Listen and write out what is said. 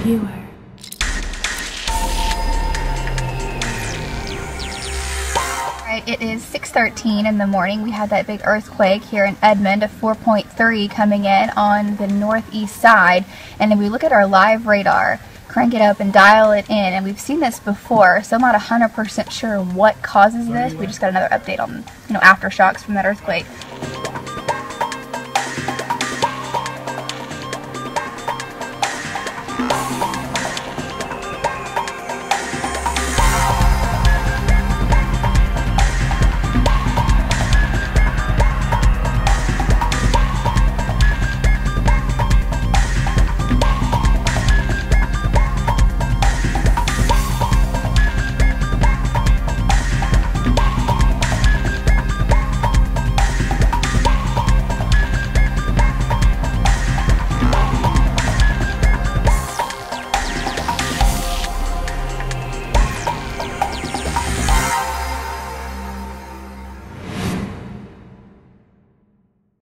viewer. Alright, it is 6:13 in the morning. We had that big earthquake here in Edmond, a 4.3 coming in on the northeast side. And then we look at our live radar, crank it up and dial it in, and we've seen this before, so I'm not 100% sure what causes this. We just got another update on, aftershocks from that earthquake.